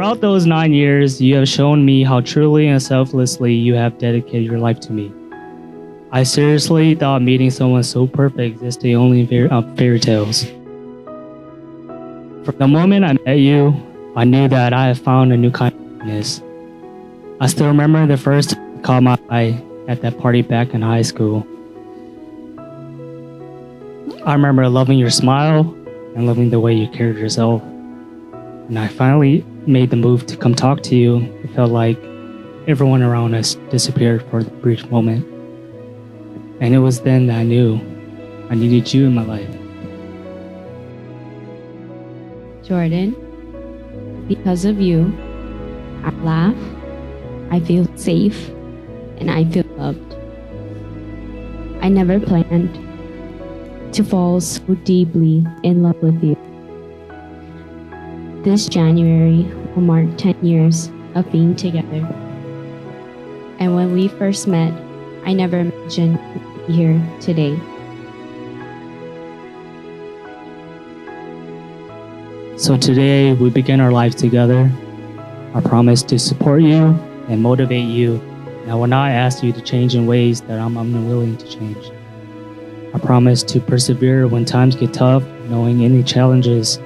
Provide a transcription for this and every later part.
Throughout those 9 years, you have shown me how truly and selflessly you have dedicated your life to me. I seriously thought meeting someone so perfect existed only in fairy tales. From the moment I met you, I knew that I had found a new kind of happiness. I still remember the first time you caught my eye at that party back in high school. I remember loving your smile and loving the way you carried yourself. When I finally made the move to come talk to you, it felt like everyone around us disappeared for a brief moment. And it was then that I knew I needed you in my life. Jordan, because of you, I laugh, I feel safe, and I feel loved. I never planned to fall so deeply in love with you. This January will mark 10 years of being together. And when we first met, I never imagined we'd be here today. So today we begin our life together. I promise to support you and motivate you, and I will not ask you to change in ways that I'm unwilling to change. I promise to persevere when times get tough, knowing any challenges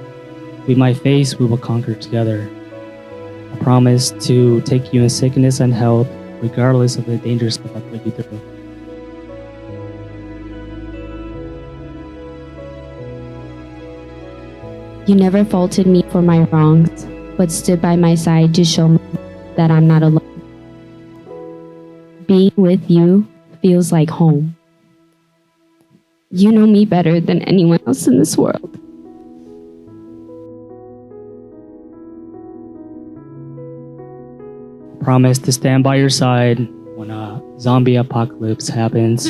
we might face, we will conquer together. I promise to take you in sickness and health, regardless of the dangerous stuff I put you through. You never faulted me for my wrongs, but stood by my side to show me that I'm not alone. Being with you feels like home. You know me better than anyone else in this world. Promise to stand by your side when a zombie apocalypse happens.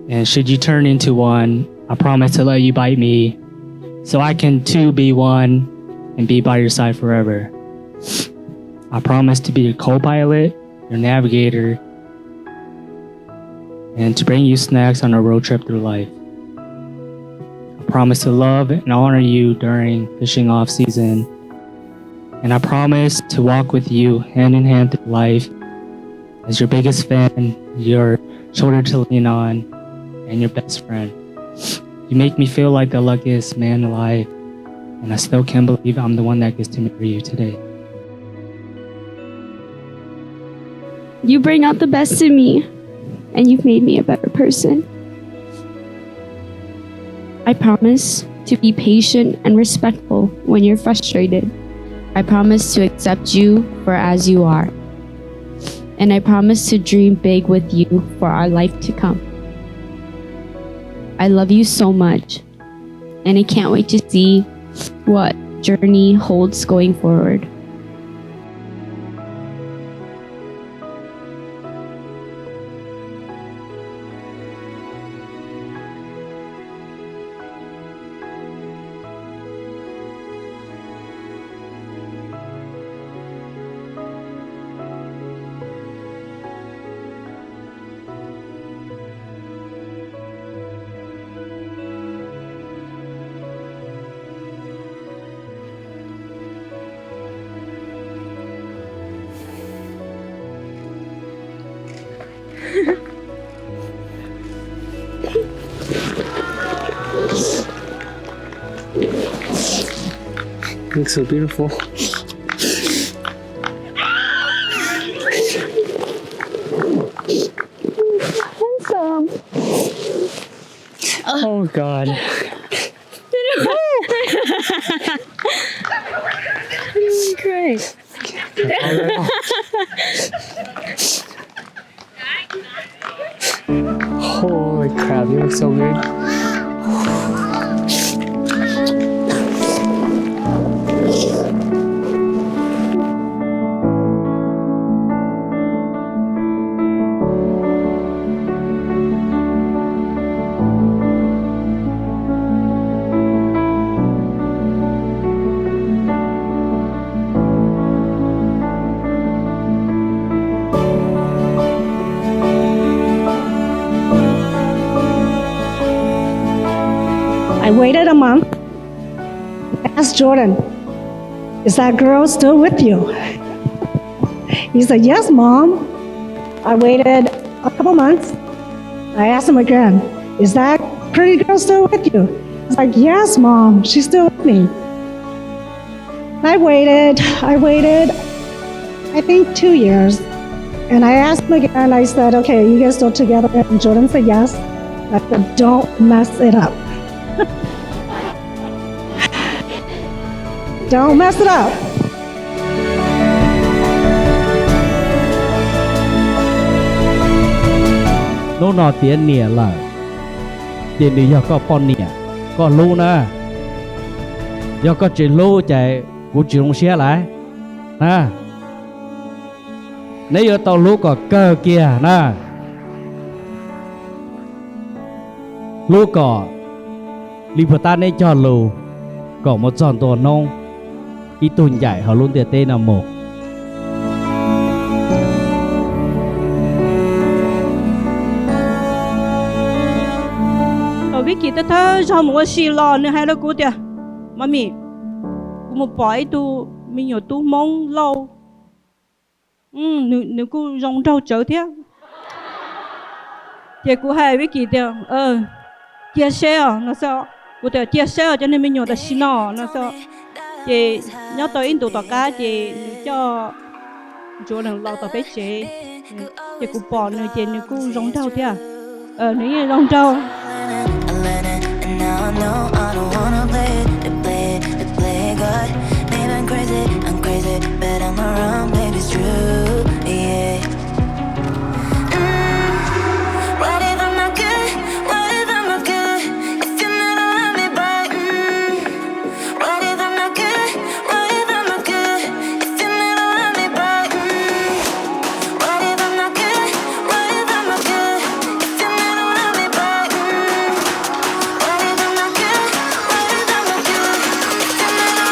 And should you turn into one, I promise to let you bite me so I can too be one and be by your side forever. I promise to be your co-pilot, your navigator, and to bring you snacks on a road trip through life. I promise to love and honor you during fishing off season. And I promise to walk with you hand in hand through life as your biggest fan, your shoulder to lean on, and your best friend. You make me feel like the luckiest man alive, and I still can't believe I'm the one that gets to marry you today. You bring out the best in me, and you've made me a better person. I promise to be patient and respectful when you're frustrated. I promise to accept you for as you are. And I promise to dream big with you for our life to come. I love you so much, and I can't wait to see what journey holds going forward. You look so beautiful. Handsome. Oh God. Great. Holy crap, you look so good. I waited a month asked Jordan, "Is that girl still with you?" He said, "Yes, Mom." I waited a couple months. I asked him again, "Is that pretty girl still with you?" He's like, "Yes, Mom, she's still with me." I waited, I think 2 years. And I asked him again, I said, "Okay, you guys still together?" And Jordan said yes. I said, "Don't mess it up." Don't mess it up. Nó nọ tiền nịa là tiền đi do có pon nịa có lô na do có chuyện lô chạy cũng chỉ không xe lại nè nếu giờ tao lô có cơ kia nè lô có li phật ta nên cho lô có một tròn tổ nông ý tuần giải họ luôn tiền tên là một Vieki ta thơ cho một xì lò nữa hay là cô tiệt mà mình một bói tu mình nhiều tu mong lâu nếu cô rong rau chớ thế thì cô hay Vieki tiệt chia sẻ nó sao cô tiệt chia sẻ cho nên mình nhiều ta xin nó sao thì nhớ tới in tụ tọt cá thì cho chỗ lần lâu tao phải chế thì cô bỏ nữa thì nếu cô rong rau thế nếu như rong rau I know I don't wanna play it good. Maybe I'm crazy, but I'm around, baby, it's true, yeah. What if I'm not good? What if I'm not good? If you never let me back, what if I'm not good? What if I'm not good? If you never let me back, what if I'm not good? What if I'm not good? If you never let me back, what if I'm not good? What if I'm not good? If you never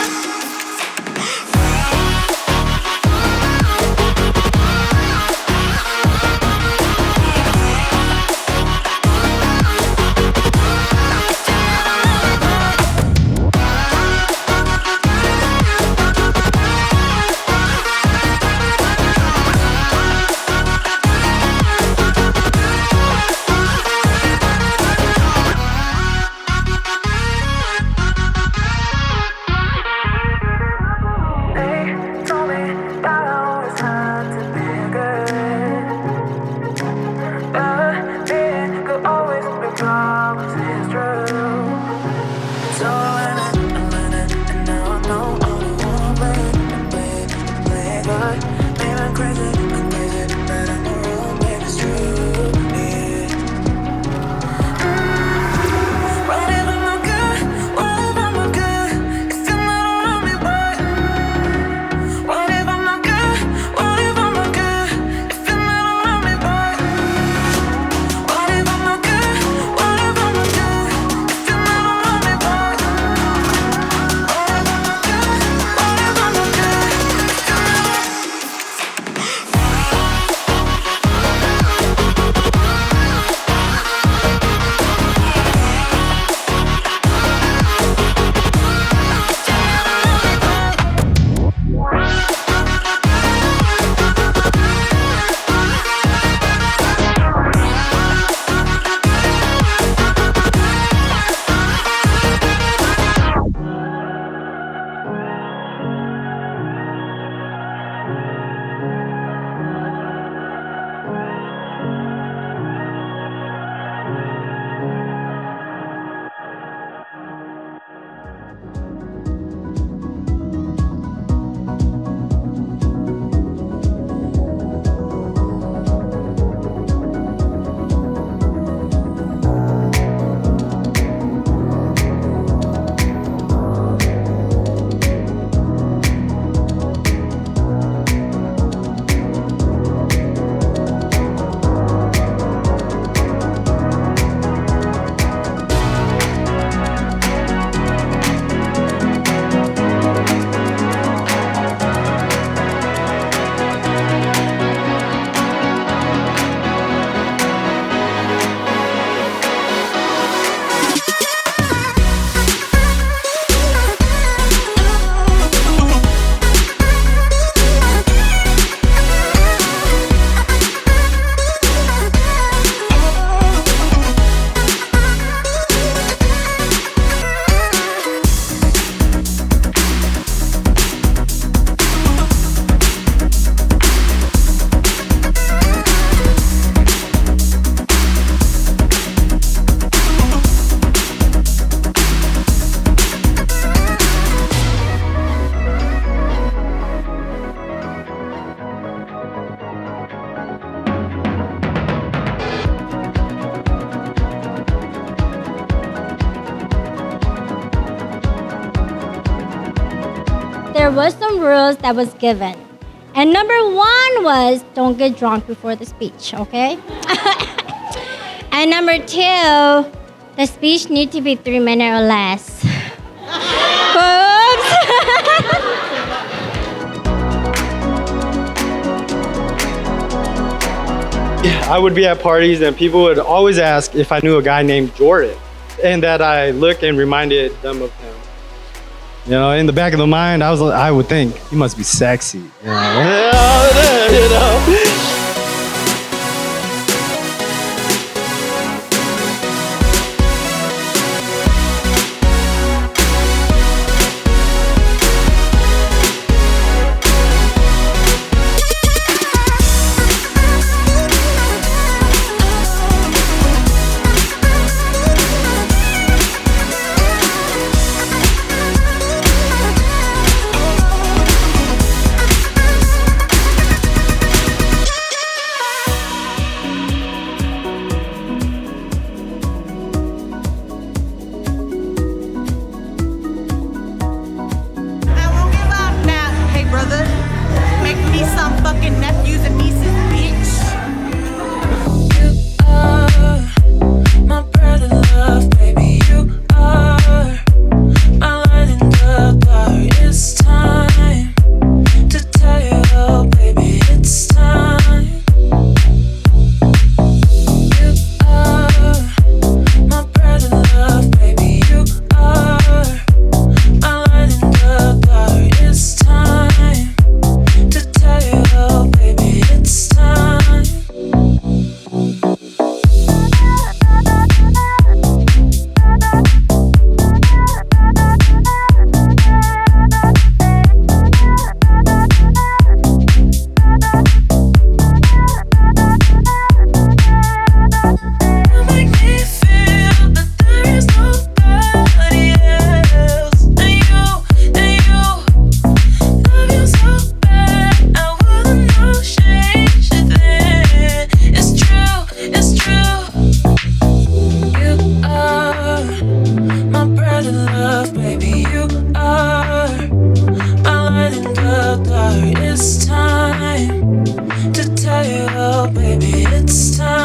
there was some rules that was given. And number one was don't get drunk before the speech, okay? And number two, the speech need to be 3 minutes or less. Oops. I would be at parties and people would always ask if I knew a guy named Jordan and that I look and reminded them of him. You know, in the back of the mind, I would think he must be sexy. You know? It's time to tell you, oh baby, it's time.